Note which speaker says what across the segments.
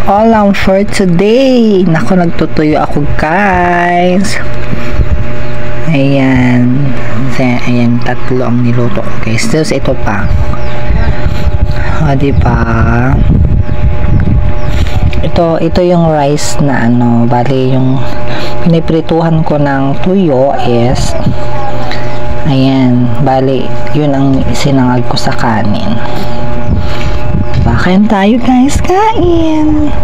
Speaker 1: all for today. Naku, nagtutuyo ako, guys. Ayan. Ayan, tatlo ang niluto ko, guys. Tapos ito pa. O, diba? Ito yung rice na ano, bali yung piniprituhan ko ng tuyo is ayan, bali yun ang sinangag ko sa kanin. Kain tayo, guys, kain.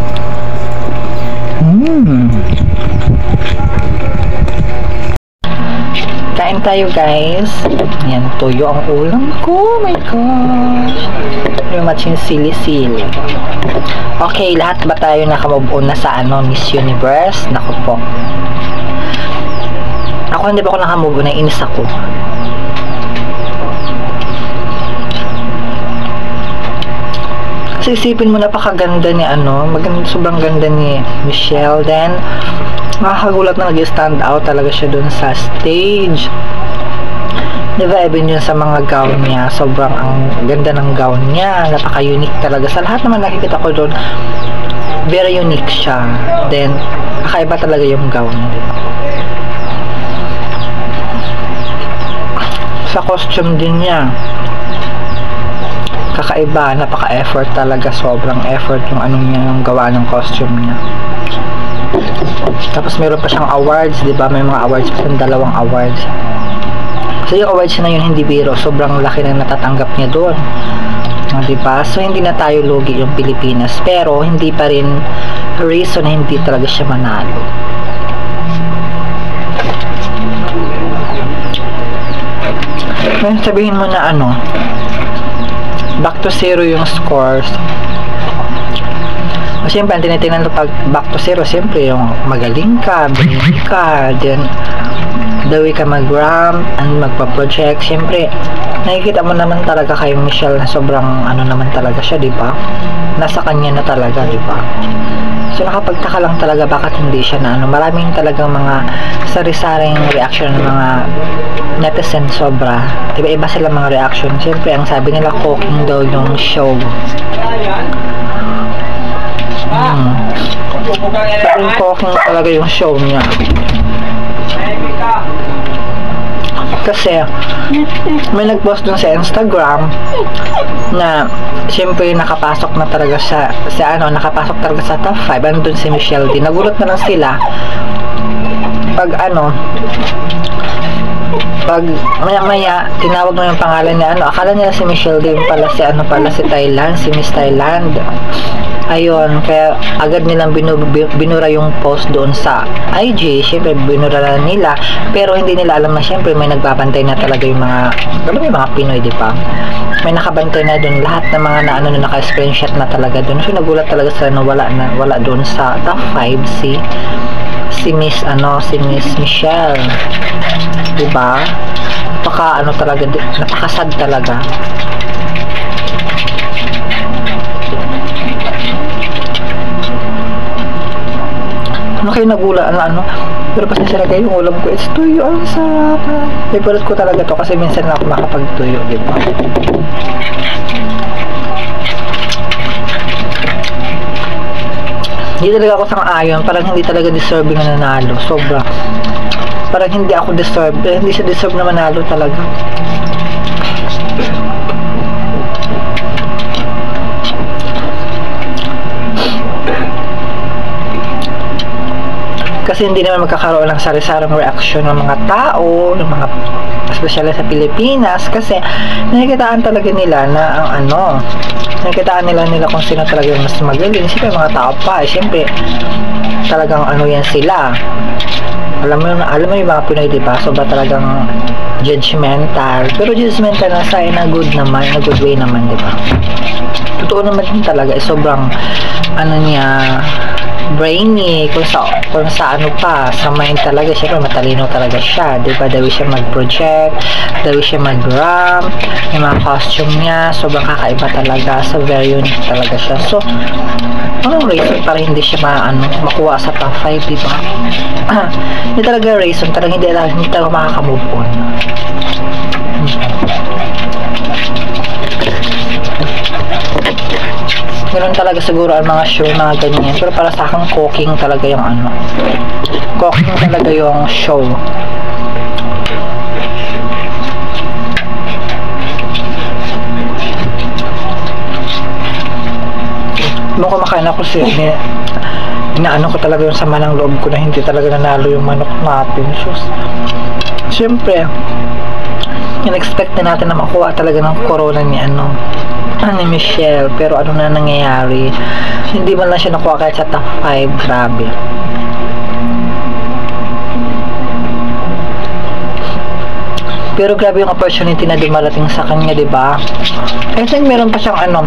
Speaker 1: Kain tayo, guys. Ayan, tuyo ang ulam ko. Oh my gosh. Yung matching sili-sili. Okay, lahat ba tayo nakamove on na sa ano, Miss Universe? Naku po. Ako hindi ba ako nakamove on, nainis ako. Kasi isipin mo, napakaganda ni ano, sobrang ganda ni Michelle. Then, makakagulat na nag-stand out talaga siya dun sa stage. Diba, even yun sa mga gown niya, sobrang ang ganda ng gown niya, napaka-unique talaga. Sa lahat naman nakikita ko doon, very unique siya. Then, kakaiba talaga yung gown niya, diba? Sa costume din niya, kakaiba, napaka-effort talaga, sobrang effort yung anong niya, yung gawa ng costume niya. Tapos meron pa siyang awards, diba? May mga awards pa, 2 awards. So yung awards na yun, hindi biro, sobrang laki na natatanggap niya doon. Diba? So hindi na tayo lugi yung Pilipinas, pero hindi pa rin reason na hindi talaga siya manalo. May sabihin mo na ano, back to zero yung scores. Siyempre, ang tinitingnan pag back to zero, siyempre yung magaling ka, brainy ka, then the way ka mag-ramp and magpa-project. Siyempre, nakikita mo naman talaga kay Michelle na sobrang ano naman talaga siya, diba? Nasa kanya na talaga, diba? So, nakapagtaka lang talaga bakit hindi siya na ano. Maraming talagang mga sari-saring reaction ng mga netizen, sobra. Iba-iba sila mga reaction. Siyempre, ang sabi nila, cooking daw yung show. Parang cooking talaga yung show niya. Kasi may nag-post dun sa Instagram na siyempre nakapasok na talaga sa nakapasok talaga sa top 5. Andun si Michelle din. Nagulat na lang sila pag pag maya-maya tinawag mo yung pangalan niya, akala nila si Michelle din pala si Thailand, si Miss Thailand. Ayun, kaya agad nilang binura yung post doon sa IG. Siyempre, binura na nila. Pero hindi nila alam na siyempre may nagbabantay na talaga yung mga Pinoy, di ba? May nakabantay na doon. Lahat ng mga na naka-screenshot na talaga doon. So, nagulat talaga sila na wala doon sa top 5 si Miss Michelle. Di ba? Napakasad talaga. Ano kayo nagulaan na pero pasensya na kayo, yung ulam ko, it's tuyo, ang sarap. Favorite ko talaga to kasi minsan na ako makapagtuyo, diba? Hindi talaga ako sang-ayon, parang hindi talaga deserving na nanalo, sobra. Parang hindi ako hindi siya deserve na manalo talaga. Kasi hindi naman magkakaroon ng sari-sarang reaction ng mga tao, ng mga espesyal sa Pilipinas, kasi nakikitaan talaga nila na nakikitaan nila kung sino talaga yung mas magaling. Siyempre mga tao pa, siyempre talagang yan sila. Alam mo yung mga Pinoy, diba? So ba talagang judgmental, pero judgmental na sa in a good way naman, diba? Totoo naman din talaga, sobrang brainy, kung sa sa mind talaga, syempre matalino talaga siya, diba? Dawi siya mag-project, dawi siya mag-ramp, yung mga costume niya, sobrang kakaiba talaga, so very unique talaga siya. So, anong reason para hindi siya makuha sa top 5, diba? Hindi talaga reason, talagang hindi talaga makakamove on. Ganun talaga siguro ang mga show, mga ganyan. Pero para sa akin, cooking talaga yung ano. Cooking talaga yung show. Nung kumakain ako siya, inaano ko talaga yung sama ng loob ko na hindi talaga nanalo yung manok natin. So, siyempre, in-expect na natin na makuha talaga ng corona ni ni Michelle, pero ano na nangyayari, hindi man lang siya nakuha kahit sa top 5. Grabe. Pero grabe yung opportunity na dumarating sa kanya, di ba? I think meron pa siyang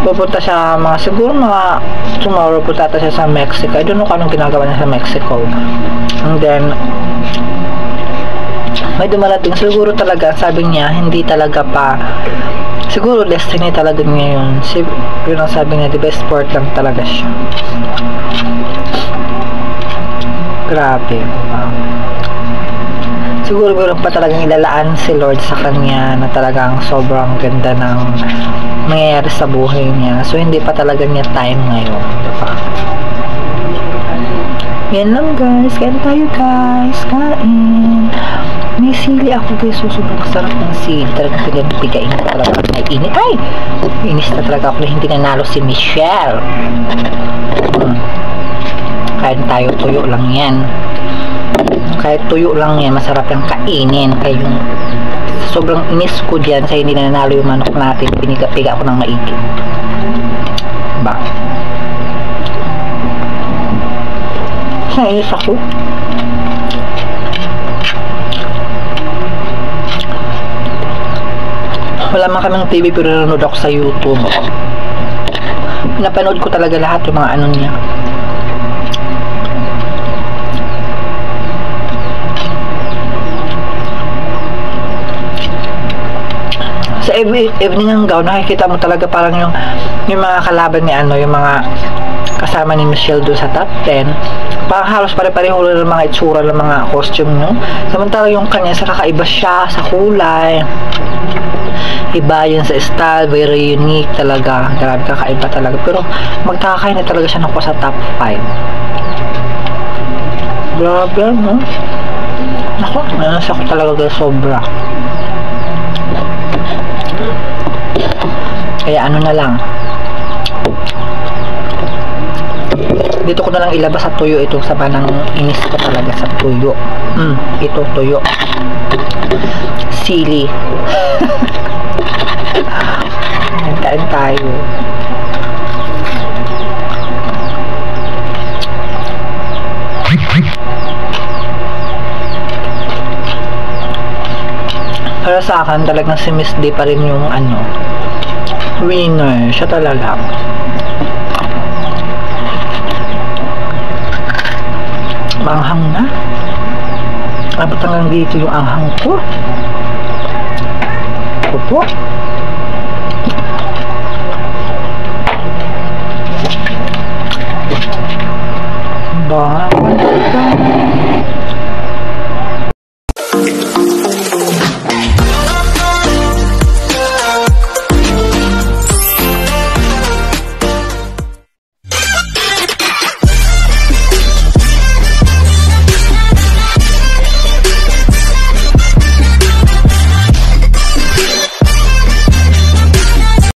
Speaker 1: pupunta siya siguro tomorrow punta siya sa Mexico. I don't know kung anong ginagawa niya sa Mexico. And then may dumarating siguro talaga, sabi niya, hindi talaga pa siguro destiny talaga niya yun. Yun ang sabi niya, the best sport lang talaga siya. Grabe. Siguro meron pa talagang ilalaan si Lord sa kanya na talagang sobrang ganda ng mangyayari sa buhay niya. So hindi pa talaga niya time ngayon, diba? Yan lang guys, kain tayo guys, kain. May sili ako guys, so sobrang sarap ng sili. Talagang pigain ko talaga na init. Ay! Inis na talaga ako na hindi nanalo si Michelle. Kain tayo, tuyo lang yan. Kahit tuyo lang yan, masarap yung kainin. Kaya yung sobrang inis ko dyan sa hindi nanalo yung manok natin, piniga-piga ako ng maigi. Ba? Nainis ako. Wala man kaming TV pero nanonood ako sa YouTube. Napanood ko talaga lahat yung mga niya. Sa evening ng gown, nakikita mo talaga parang yung mga kalaban ni yung mga kasama ni Michelle doon sa top 10, parang halos pare-pareho ng mga itsura ng mga costume nyo. Samantala yung kanya, sa kakaiba siya sa kulay, iba yun sa style, very unique talaga. Grabe, kakaiba talaga. Pero magtakakay na talaga siya nakuha sa top 5. Grabe, no? Naku, nanas ako talaga dahil sobra. Kaya na lang, dito ko na lang ilabas sa tuyo itong saba ng inis ko talaga sa tuyo. Ito tuyo, sili. Kain tayo. Para sa akin talagang si Miss D pa rin yung winner. Siya talaga. Maanghang na. Abot hanggang dito yung anghang ko. Opo. Ba?